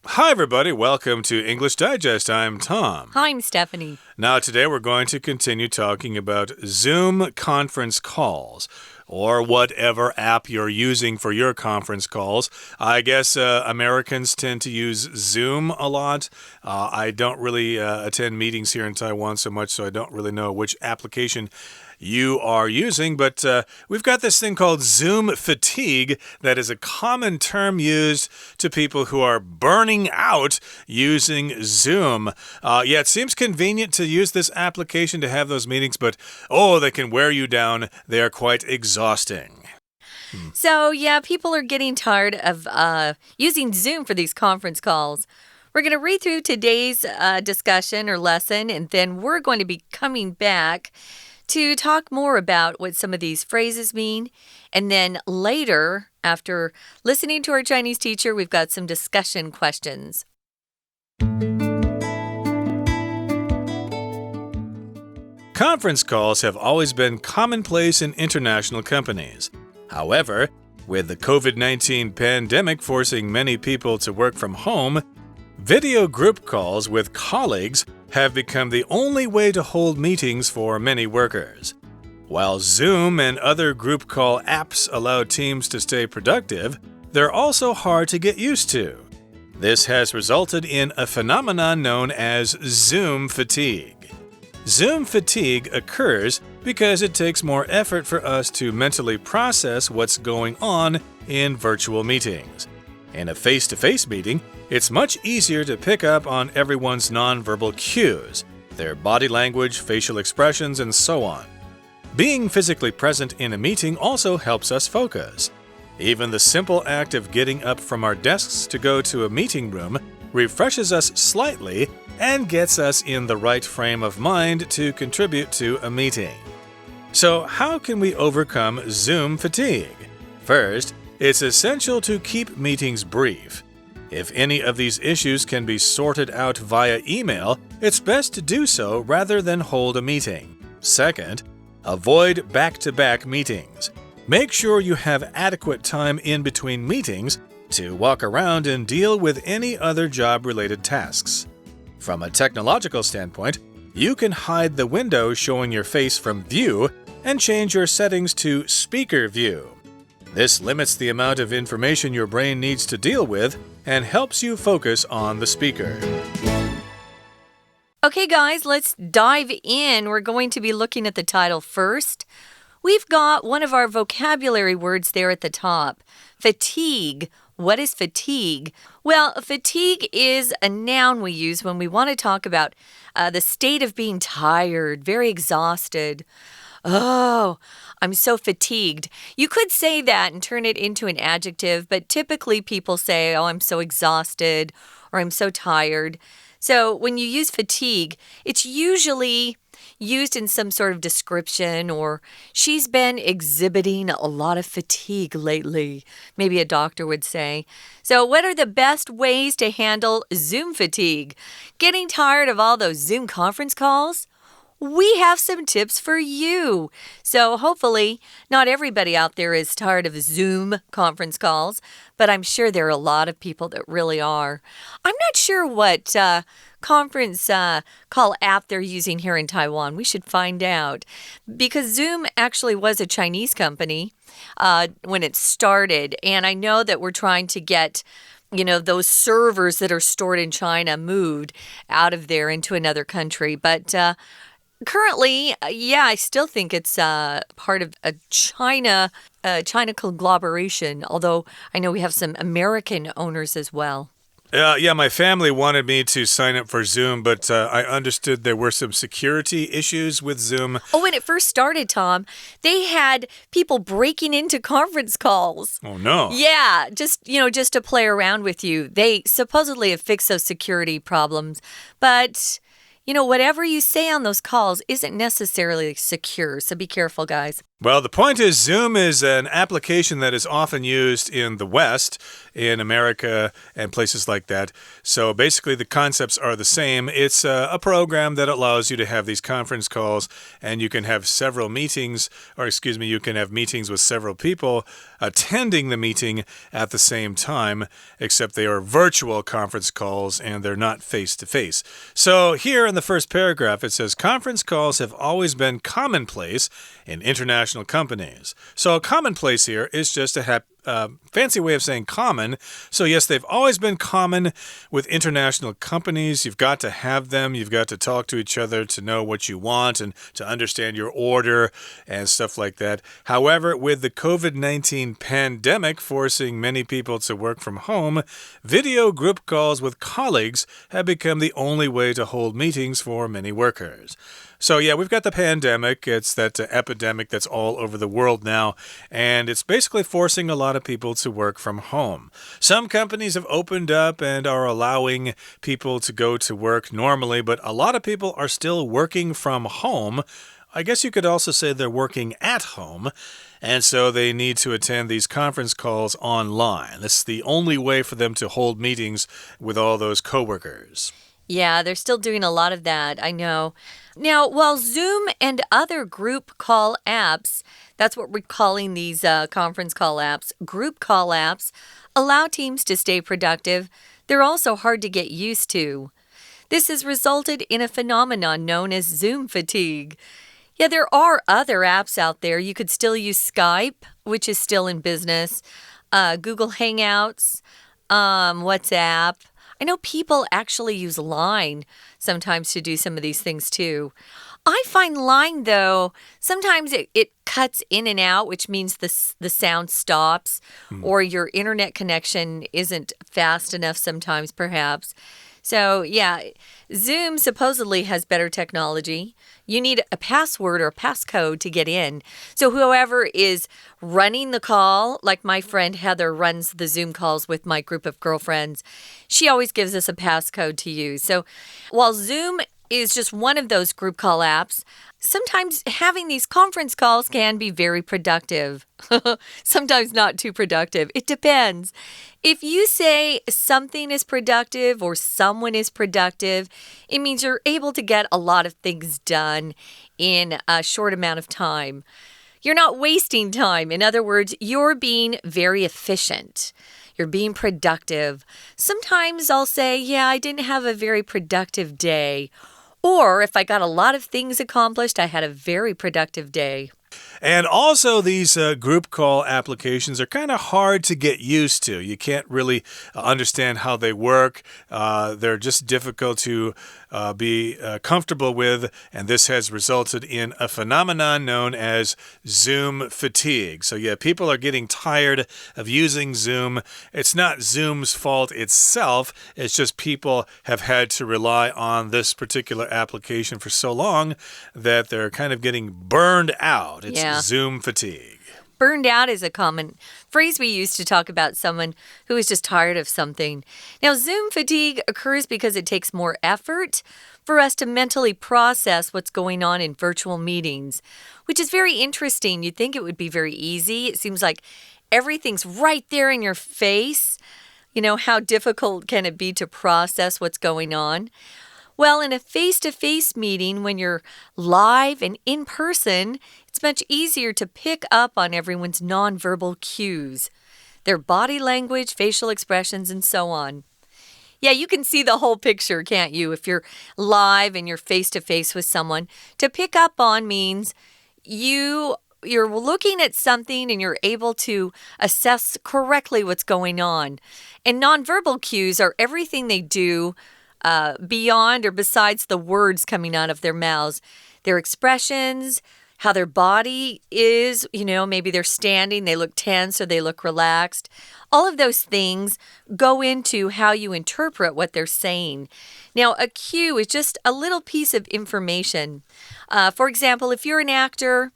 Hi, everybody. Welcome to English Digest. I'm Tom. Hi, I'm Stephanie. Now, today we're going to continue talking about Zoom conference calls, or whatever app you're using for your conference calls. I guess Americans tend to use Zoom a lot. I don't really attend meetings here in Taiwan so much, so I don't really know which application you are using, but we've got this thing called Zoom fatigue that is a common term used to people who are burning out using Zoom. Yeah, it seems convenient to use this application to have those meetings, but they can wear you down. They are quite exhausting. So, yeah, people are getting tired of using Zoom for these conference calls. We're going to read through today's discussion or lesson, and then we're going to be coming back to talk more about what some of these phrases mean. And then later, after listening to our Chinese teacher, we've got some discussion questions. Conference calls have always been commonplace in international companies. However, with the COVID-19 pandemic forcing many people to work from home, video group calls with colleagues have become the only way to hold meetings for many workers. While Zoom and other group call apps allow teams to stay productive, they're also hard to get used to. This has resulted in a phenomenon known as Zoom fatigue. Zoom fatigue occurs because it takes more effort for us to mentally process what's going on in virtual meetings. In a face-to-face meeting, it's much easier to pick up on everyone's nonverbal cues, their body language, facial expressions, and so on. Being physically present in a meeting also helps us focus. Even the simple act of getting up from our desks to go to a meeting room refreshes us slightly and gets us in the right frame of mind to contribute to a meeting. So, how can we overcome Zoom fatigue? First, it's essential to keep meetings brief. If any of these issues can be sorted out via email, it's best to do so rather than hold a meeting. Second, avoid back-to-back meetings. Make sure you have adequate time in between meetings to walk around and deal with any other job-related tasks. From a technological standpoint, you can hide the window showing your face from view and change your settings to speaker view. This limits the amount of information your brain needs to deal with and helps you focus on the speaker. Okay, guys, let's dive in. We're going to be looking at the title first. We've got one of our vocabulary words there at the top. Fatigue. What is fatigue? Well, fatigue is a noun we use when we want to talk about the state of being tired, very exhausted. Oh, I'm so fatigued. You could say that and turn it into an adjective, but typically people say, I'm so exhausted or I'm so tired. So when you use fatigue, it's usually used in some sort of description or she's been exhibiting a lot of fatigue lately, maybe a doctor would say. So what are the best ways to handle Zoom fatigue? Getting tired of all those Zoom conference calls? We have some tips for you. So hopefully not everybody out there is tired of Zoom conference calls, but I'm sure there are a lot of people that really are. I'm not sure what conference call app they're using here in Taiwan. We should find out because Zoom actually was a Chinese company when it started, and I know that we're trying to get those servers that are stored in China moved out of there into another country, but currently, I still think it's part of a China conglomeration, although I know we have some American owners as well. Yeah, my family wanted me to sign up for Zoom, but I understood there were some security issues with Zoom. Oh, when it first started, Tom, they had people breaking into conference calls. Oh, no. Yeah, just to play around with you. They supposedly have fixed those security problems, but whatever you say on those calls isn't necessarily secure, so be careful, guys. Well, the point is Zoom is an application that is often used in the West, in America and places like that. So basically the concepts are the same. It's a program that allows you to have these conference calls and you can have several meetings, or excuse me, you can have meetings with several people attending the meeting at the same time, except they are virtual conference calls and they're not face-to-face. So here in the first paragraph it says conference calls have always been commonplace in international companies. So commonplace here is just a fancy way of saying common. So yes, they've always been common with international companies. You've got to have them. You've got to talk to each other to know what you want and to understand your order and stuff like that. However, with the COVID-19 pandemic forcing many people to work from home, video group calls with colleagues have become the only way to hold meetings for many workers. So yeah, we've got the pandemic. It's that epidemic that's all over the world now, and it's basically forcing a lot of people to work from home. Some companies have opened up and are allowing people to go to work normally, but a lot of people are still working from home. I guess you could also say they're working at home, and so they need to attend these conference calls online. This is the only way for them to hold meetings with all those coworkers. Yeah, they're still doing a lot of that, I know. Now, while Zoom and other group call apps, that's what we're calling these conference call apps, group call apps, allow teams to stay productive, they're also hard to get used to. This has resulted in a phenomenon known as Zoom fatigue. Yeah, there are other apps out there. You could still use Skype, which is still in business, Google Hangouts, WhatsApp. I know people actually use Line sometimes to do some of these things too. I find Line, though, sometimes it cuts in and out, which means the sound stops, or your internet connection isn't fast enough sometimes, perhaps. So, yeah, Zoom supposedly has better technology. You need a password or a passcode to get in. So whoever is running the call, like my friend Heather runs the Zoom calls with my group of girlfriends, she always gives us a passcode to use. So while Zoom is just one of those group call apps, sometimes having these conference calls can be very productive. Sometimes not too productive. It depends. If you say something is productive or someone is productive, it means you're able to get a lot of things done in a short amount of time. You're not wasting time. In other words, you're being very efficient. You're being productive. Sometimes I'll say, yeah, I didn't have a very productive day. Or if I got a lot of things accomplished, I had a very productive day. And also these group call applications are kind of hard to get used to. You can't really understand how they work. They're just difficult to be comfortable with, and this has resulted in a phenomenon known as Zoom fatigue. So yeah, people are getting tired of using Zoom. It's not Zoom's fault itself. It's just people have had to rely on this particular application for so long that they're kind of getting burned out. It's Zoom fatigue. Burned out is a common phrase we use to talk about someone who is just tired of something. Now, Zoom fatigue occurs because it takes more effort for us to mentally process what's going on in virtual meetings, which is very interesting. You'd think it would be very easy. It seems like everything's right there in your face. You know, how difficult can it be to process what's going on? Well, in a face-to-face meeting, when you're live and in person, it's much easier to pick up on everyone's nonverbal cues, their body language, facial expressions, and so on. Yeah, you can see the whole picture, can't you? If you're live and you're face-to-face with someone, to pick up on means you're looking at something and you're able to assess correctly what's going on. And nonverbal cues are everything they do beyond or besides the words coming out of their mouths. Their expressions, how their body is, maybe they're standing, they look tense or they look relaxed. All of those things go into how you interpret what they're saying. Now, a cue is just a little piece of information. For example, if you're an actor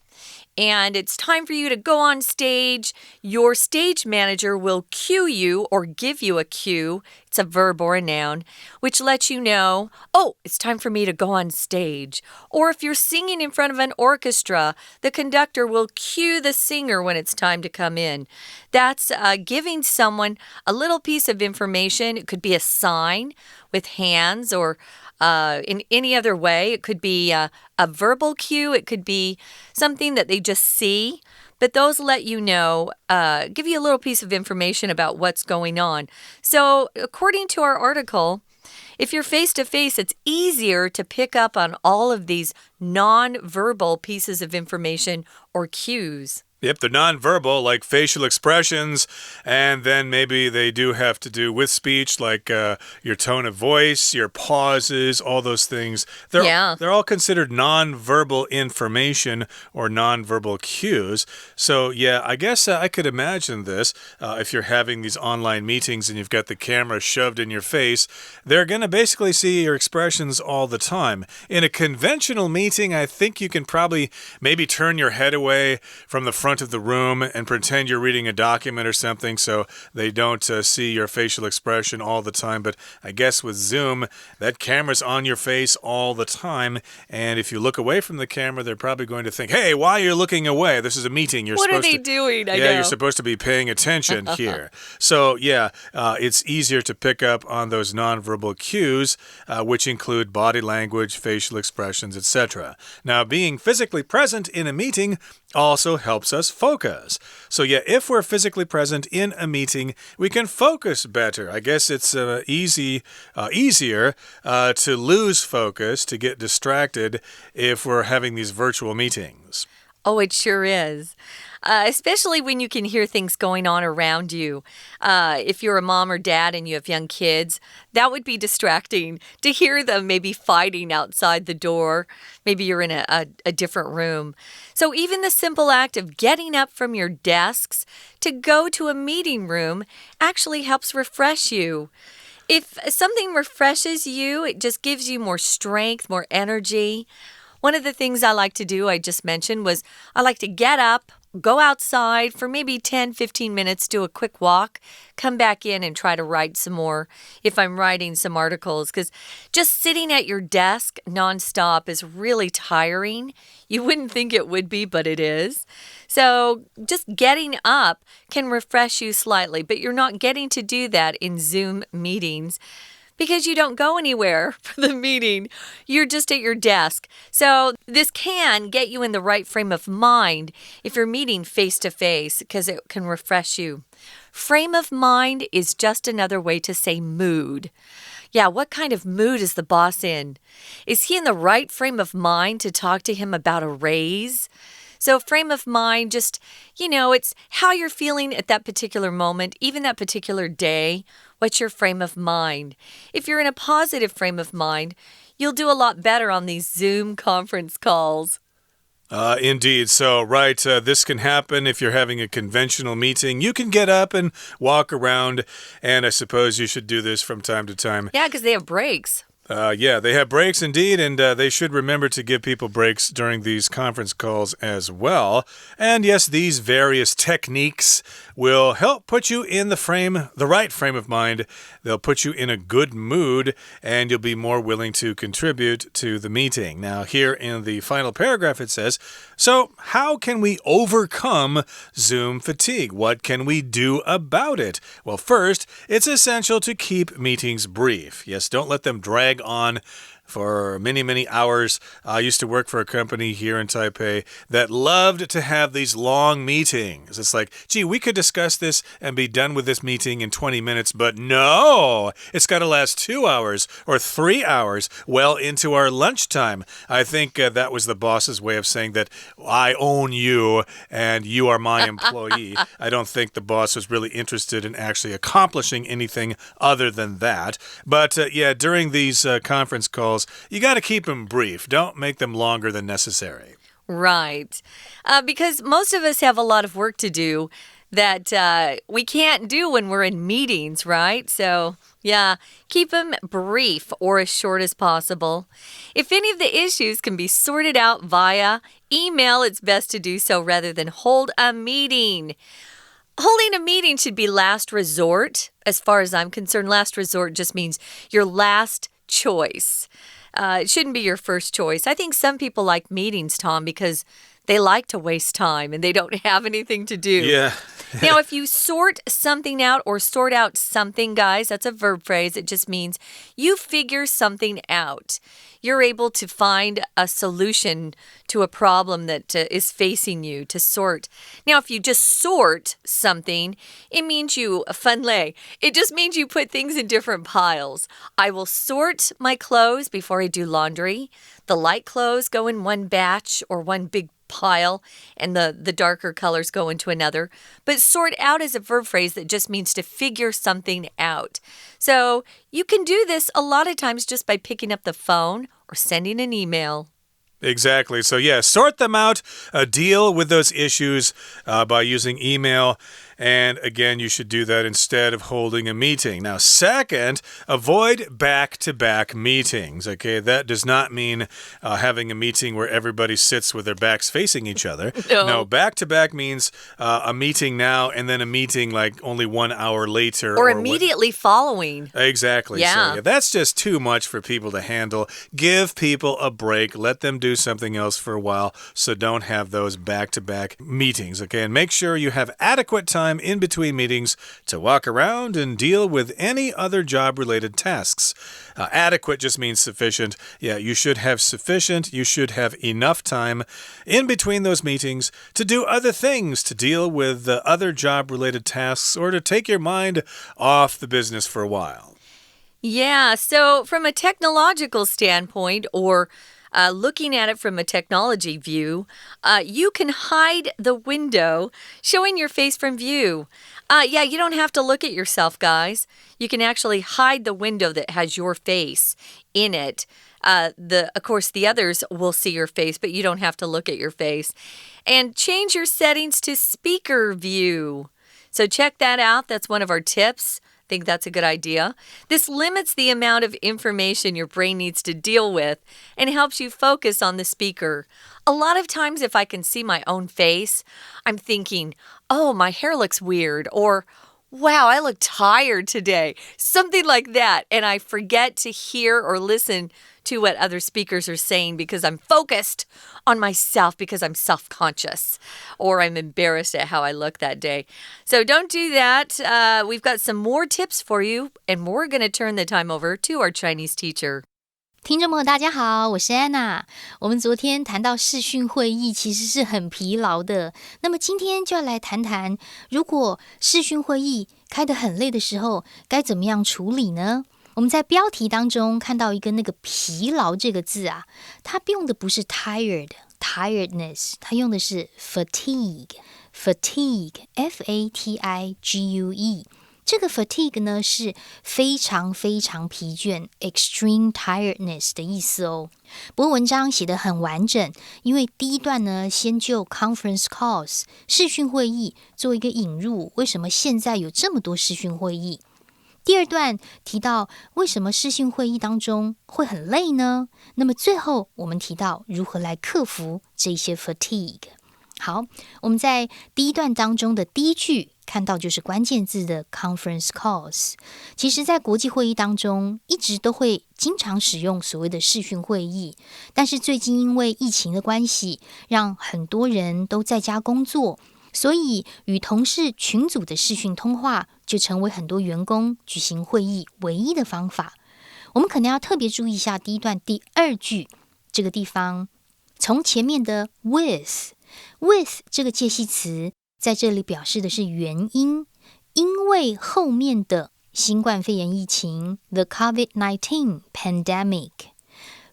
and it's time for you to go on stage. Your stage manager will cue you or give you a cue. It's a verb or a noun, which lets you know, oh, it's time for me to go on stage. Or if you're singing in front of an orchestra, the conductor will cue the singer when it's time to come in. That's giving someone a little piece of information. It could be a sign with hands or in any other way. It could be a verbal cue. It could be something that they just see. But those let you know, give you a little piece of information about what's going on. So according to our article, if you're face-to-face, it's easier to pick up on all of these non-verbal pieces of information or cues. Yep, they're nonverbal, like facial expressions, and then maybe they do have to do with speech, like your tone of voice, your pauses, all those things. They're all considered nonverbal information or nonverbal cues. So, yeah, I guess I could imagine this. If you're having these online meetings and you've got the camera shoved in your face, they're going to basically see your expressions all the time. In a conventional meeting, I think you can probably maybe turn your head away from the front of the room and pretend you're reading a document or something so they don't see your facial expression all the time. But I guess with Zoom, that camera's on your face all the time, and if you look away from the camera, they're probably going to think, hey, why are you looking away? This is a meeting. What are they doing? I know. You're supposed to be paying attention here. So, yeah, it's easier to pick up on those nonverbal cues, which include body language, facial expressions, etc. Now, being physically present in a meeting also helps us focus. So yeah, if we're physically present in a meeting, we can focus better. I guess it's easier to lose focus, to get distracted if we're having these virtual meetings. Oh, it sure is. Especially when you can hear things going on around you. If you're a mom or dad and you have young kids, that would be distracting to hear them maybe fighting outside the door. Maybe you're in a different room. So even the simple act of getting up from your desks to go to a meeting room actually helps refresh you. If something refreshes you, it just gives you more strength, more energy. One of the things I like to do, I just mentioned, was I like to get up, go outside for maybe 10-15 minutes, do a quick walk, come back in and try to write some more if I'm writing some articles, because just sitting at your desk nonstop is really tiring. You wouldn't think it would be, but it is. So just getting up can refresh you slightly, but you're not getting to do that in Zoom meetings, because you don't go anywhere for the meeting. You're just at your desk. So this can get you in the right frame of mind if you're meeting face-to-face, because it can refresh you. Frame of mind is just another way to say mood. Yeah, what kind of mood is the boss in? Is he in the right frame of mind to talk to him about a raise? So frame of mind, just, it's how you're feeling at that particular moment, even that particular day. What's your frame of mind? If you're in a positive frame of mind, you'll do a lot better on these Zoom conference calls. Indeed. So, right, this can happen if you're having a conventional meeting. You can get up and walk around, and I suppose you should do this from time to time. Yeah, because they have breaks. Yeah, they have breaks indeed, and they should remember to give people breaks during these conference calls as well. And yes, these various techniques will help put you in the right frame of mind. They'll put you in a good mood, and you'll be more willing to contribute to the meeting. Now, here in the final paragraph, it says, so how can we overcome Zoom fatigue? What can we do about it? Well, first, it's essential to keep meetings brief. Yes, don't let them drag on for many, many hours. I used to work for a company here in Taipei that loved to have these long meetings. It's like, gee, we could discuss this and be done with this meeting in 20 minutes, but no, it's got to last 2 hours or 3 hours, well into our lunchtime. I think that was the boss's way of saying that I own you and you are my employee. I don't think the boss was really interested in actually accomplishing anything other than that. But yeah, during these conference calls, you got to keep them brief. Don't make them longer than necessary. Right. Because most of us have a lot of work to do. that we can't do when we're in meetings, right? So, yeah, keep them brief or as short as possible. If any of the issues can be sorted out via email, it's best to do so rather than hold a meeting. Holding a meeting should be last resort. As far as I'm concerned, last resort just means your last choice. It shouldn't be your first choice. I think some people like meetings, Tom, because they like to waste time and they don't have anything to do. Yeah. Now, if you sort something out or sort out something, guys, that's a verb phrase. It just means you figure something out. You're able to find a solution to a problem that is facing you, to sort. Now, if you just sort something, it means you分类. It just means you put things in different piles. I will sort my clothes before I do laundry. The light clothes go in one batch or one big pile, and the darker colors go into another. But sort out is a verb phrase that just means to figure something out. So you can do this a lot of times just by picking up the phone or sending an email. Exactly. So, yeah, sort them out, deal with those issues by using email. And again, you should do that instead of holding a meeting. Now, second, avoid back-to-back meetings. Okay, that does not mean having a meeting where everybody sits with their backs facing each other. No, back-to-back means a meeting now and then a meeting like only 1 hour later. Or immediately following. Exactly. Yeah. So, yeah, that's just too much for people to handle. Give people a break. Let them do something else for a while. So don't have those back-to-back meetings. Okay, and make sure you have adequate time in between meetings to walk around and deal with any other job-related tasks. Adequate just means sufficient. Yeah, you should have sufficient, you should have enough time in between those meetings to do other things, to deal with other job-related tasks, or to take your mind off the business for a while. Yeah, so from a technological standpoint, or looking at it from a technology view, you can hide the window showing your face from view. Yeah, you don't have to look at yourself, guys. You can actually hide the window that has your face in it. Of course, the others will see your face, but you don't have to look at your face. And change your settings to speaker view. So check that out. That's one of our tips. I think that's a good idea. This limits the amount of information your brain needs to deal with and helps you focus on the speaker. A lot of times if I can see my own face, I'm thinking, oh, my hair looks weird, or wow, I look tired today. Something like that. And I forget to hear or listen to what other speakers are saying because I'm focused on myself because I'm self-conscious or I'm embarrassed at how I look that day. So don't do that. We've got some more tips for you, and we're going to turn the time over to our Chinese teacher. 听众朋友大家好，我是安娜。我们昨天谈到视讯会议其实是很疲劳的，那么今天就要来谈谈，如果视讯会议开得很累的时候，该怎么样处理呢？我们在标题当中看到一个那个疲劳这个字啊，它用的不是 tiredness， 它用的是 fatigue F-A-T-I-G-U-E。这个 fatigue 呢是非常非常疲倦 extreme tiredness 的意思哦。不过文章写得很完整，因为第一段呢先就 conference calls 视讯会议做一个引入，为什么现在有这么多视讯会议。第二段提到为什么视讯会议当中会很累呢？那么最后我们提到如何来克服这些 fatigue。好，我们在第一段当中的第一句看到就是关键字的 conference calls。其实在国际会议当中一直都会经常使用所谓的视讯会议，但是最近因为疫情的关系，让很多人都在家工作，所以与同事群组的视讯通话就成为很多员工举行会议唯一的方法。我们可能要特别注意一下第一段第二句这个地方，从前面的 with 这个介系词在这里表示的是原因，因为后面的新冠肺炎疫情 the COVID-19 pandemic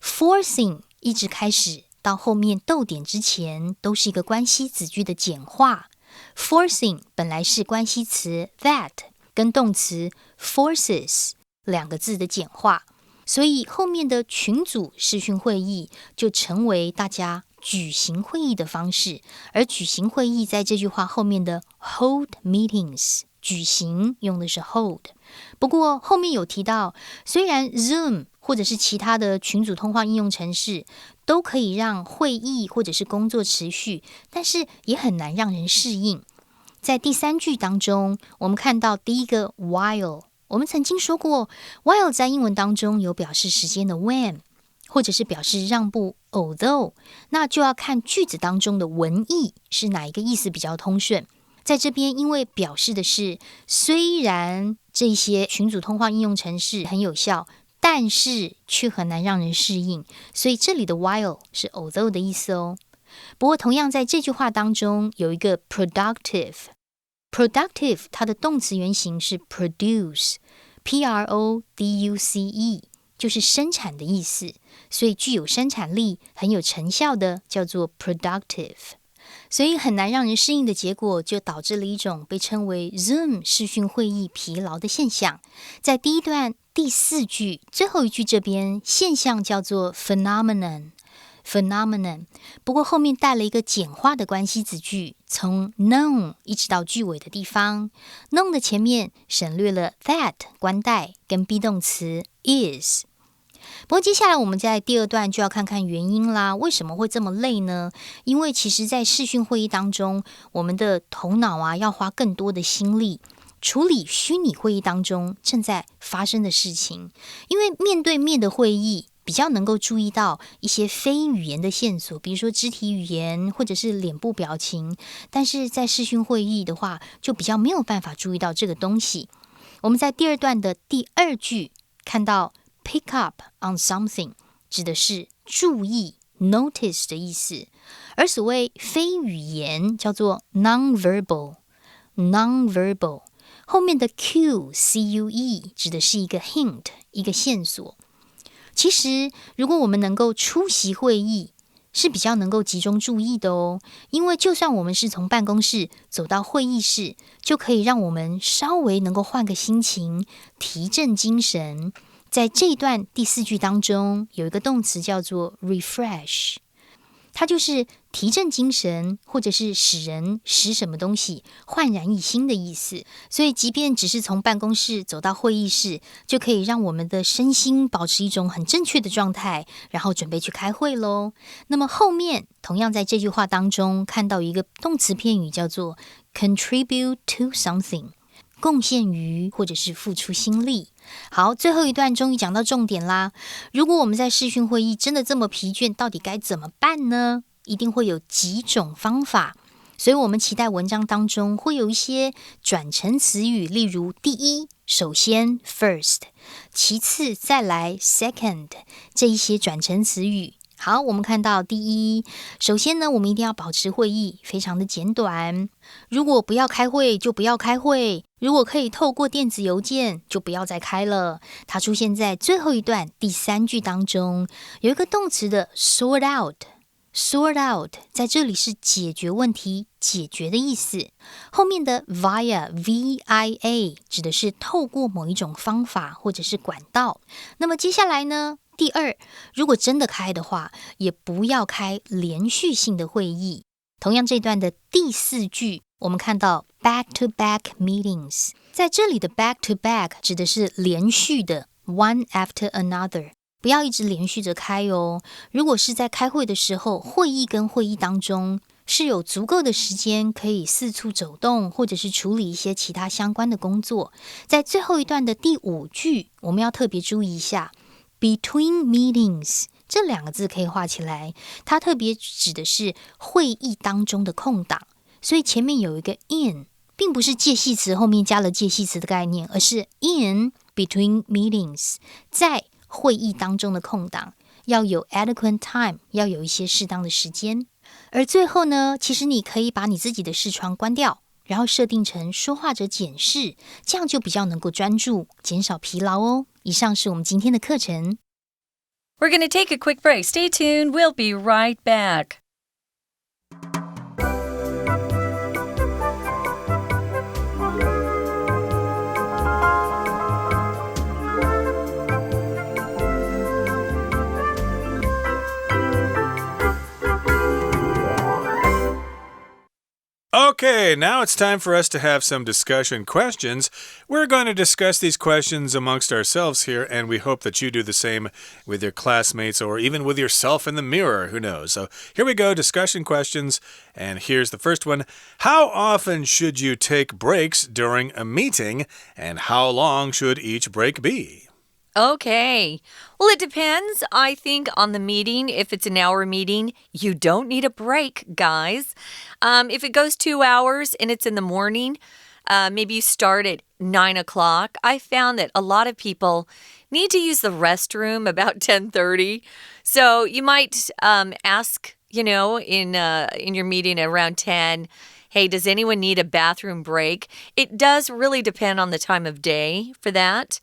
forcing 一直开始到后面逗点之前都是一个关系子句的简化。 forcing 本来是关系词 that 跟动词 forces 两个字的简化，所以后面的群组视讯会议就成为大家举行会议的方式，而举行会议在这句话后面的 hold meetings， 举行用的是 hold。不过后面有提到，虽然 Zoom 或者是其他的群组通话应用程式都可以让会议或者是工作持续，但是也很难让人适应。在第3句当中，我们看到第一个 while， 我们曾经说过 while 在英文当中有表示时间的 when， 或者是表示让步 although， 那就要看句子当中的文意是哪一个意思比较通顺。在这边因为表示的是虽然这些群组通话应用程式很有效，但是却很难让人适应，所以这里的 while 是 although 的意思哦。不过同样在这句话当中有一个 productive， 它的动词原形是 produce， P-R-O-D-U-C-E， 就是生产的意思，所以具有生产力很有成效的叫做 productive。所以很难让人适应的结果，就导致了一种被称为 Zoom 视讯会议疲劳的现象。在第一段第4句最后一句这边，现象叫做 phenomenon， 不过后面带了一个简化的关系子句，从 known 一直到句尾的地方， known 的前面省略了 that 关代跟 be 动词 is。不过接下来我们在第2段就要看看原因啦，为什么会这么累呢？因为其实在视讯会议当中，我们的头脑要花更多的心力处理虚拟会议当中正在发生的事情，因为面对面的会议比较能够注意到一些非语言的线索，比如说肢体语言或者是脸部表情，但是在视讯会议的话就比较没有办法注意到这个东西。我们在第2段的第2句看到Pick up on something 指的是注意 notice 的意思，而所谓非语言叫做 nonverbal， 后面的 cue C-U-E 指的是一个 hint 一个线索。其实如果我们能够出席会议是比较能够集中注意的哦，因为就算我们是从办公室走到会议室，就可以让我们稍微能够换个心情，提振精神。在这一段第4句当中有一个动词叫做 refresh， 它就是提振精神或者是使什么东西焕然一新的意思。所以即便只是从办公室走到会议室，就可以让我们的身心保持一种很正确的状态，然后准备去开会咯。那么后面同样在这句话当中看到一个动词片语叫做 contribute to something，贡献于或者是付出心力。好，最后一段终于讲到重点啦。如果我们在视讯会议真的这么疲倦，到底该怎么办呢？一定会有几种方法，所以我们期待文章当中会有一些转成词语，例如第一，首先 first， 其次再来 second， 这一些转成词语。好，我们看到第一，首先呢，我们一定要保持会议非常的简短。如果不要开会就不要开会，如果可以透过电子邮件就不要再开了。它出现在最后一段第3句当中，有一个动词的 sort out， 在这里是解决问题解决的意思。后面的 via V-I-A 指的是透过某一种方法或者是管道。那么接下来呢，第2，如果真的开的话，也不要开连续性的会议。同样这段的第4句，我们看到 back-to-back meetings， 在这里的 back-to-back 指的是连续的 one after another， 不要一直连续着开哦。如果是在开会的时候，会议跟会议当中是有足够的时间可以四处走动，或者是处理一些其他相关的工作。在最后一段的第5句，我们要特别注意一下Between meetings 这2个字可以画起来，它特别指的是会议当中的空档，所以前面有一个 in， 并不是介系词后面加了介系词的概念，而是 in between meetings， 在会议当中的空档要有 adequate time， 要有一些适当的时间。而最后呢，其实你可以把你自己的视窗关掉，然后设定成说话者检视，这样就比较能够专注，减少疲劳哦。以上是我们今天的课程。We're going to take a quick break. Stay tuned. We'll be right back. Okay, now it's time for us to have some discussion questions. We're going to discuss these questions amongst ourselves here, and we hope that you do the same with your classmates or even with yourself in the mirror. Who knows? So here we go, discussion questions. And here's the first one. How often should you take breaks during a meeting, and how long should each break be? Okay. Well, it depends, I think, on the meeting. If it's an hour meeting, you don't need a break, guys. If it goes 2 hours and it's in the morning, maybe you start at 9 o'clock. I found that a lot of people need to use the restroom about 10:30. So you might ask, in your meeting around 10, hey, does anyone need a bathroom break? It does really depend on the time of day for that.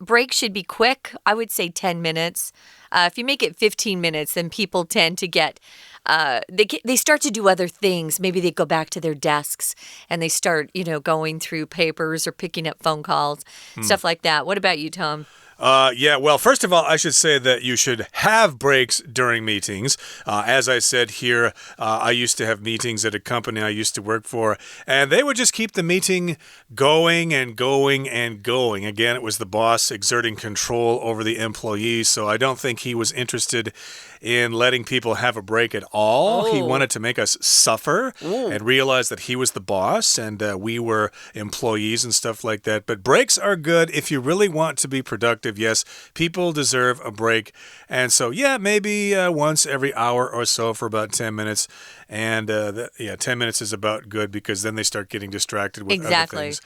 Breaks should be quick. I would say 10 minutes. If you make it 15 minutes, then people tend to get, they start to do other things. Maybe they go back to their desks and they start, going through papers or picking up phone calls, stuff like that. What about you, Tom? Well, first of all, I should say that you should have breaks during meetings. As I said here, I used to have meetings at a company I used to work for, and they would just keep the meeting going and going and going. Again, it was the boss exerting control over the employees, so I don't think he was interested in letting people have a break at all. He wanted to make us suffer and realize that he was the boss and we were employees and stuff like that. But breaks are good if you really want to be productive. Yes, people deserve a break. And so, maybe once every hour or so for about 10 minutes. And 10 minutes is about good because then they start getting distracted with other things,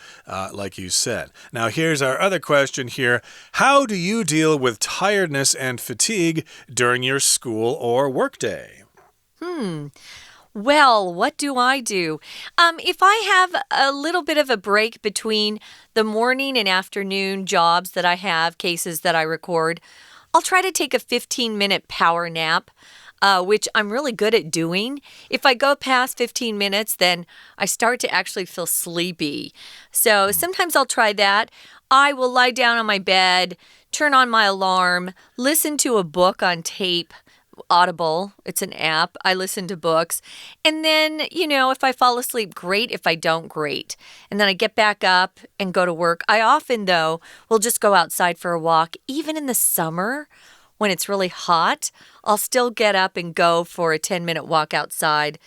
like you said. Now, here's our other question here. How do you deal with tiredness and fatigue during your school or workday? Well, what do I do? If I have a little bit of a break between the morning and afternoon jobs that I have, cases that I record, I'll try to take a 15-minute power nap. Which I'm really good at doing. If I go past 15 minutes, then I start to actually feel sleepy. So sometimes I'll try that. I will lie down on my bed, turn on my alarm, listen to a book on tape. Audible, it's an app. I listen to books. And then, if I fall asleep, great. If I don't, great. And then I get back up and go to work. I often, though, will just go outside for a walk, even in the summer. When it's really hot, I'll still get up and go for a 10-minute walk outside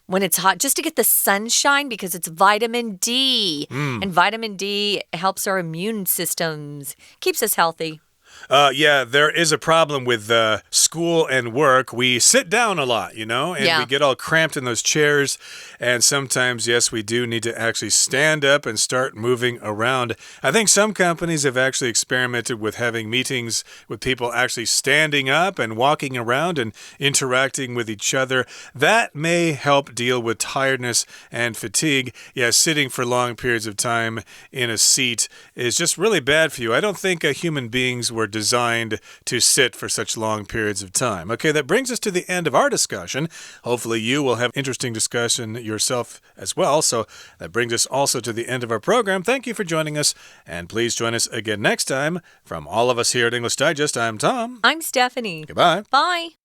when it's hot, just to get the sunshine because it's vitamin D. And vitamin D helps our immune systems, keeps us healthy. There is a problem with school and work. We sit down a lot, and we get all cramped in those chairs. And sometimes, yes, we do need to actually stand up and start moving around. I think some companies have actually experimented with having meetings with people actually standing up and walking around and interacting with each other. That may help deal with tiredness and fatigue. Yeah, sitting for long periods of time in a seat is just really bad for you. I don't think human beings were designed to sit for such long periods of time. Okay, that brings us to the end of our discussion. Hopefully you will have interesting discussion yourself as well. So that brings us also to the end of our program. Thank you for joining us, and please join us again next time. From all of us here at English Digest, I'm Tom. I'm Stephanie. Goodbye. Bye.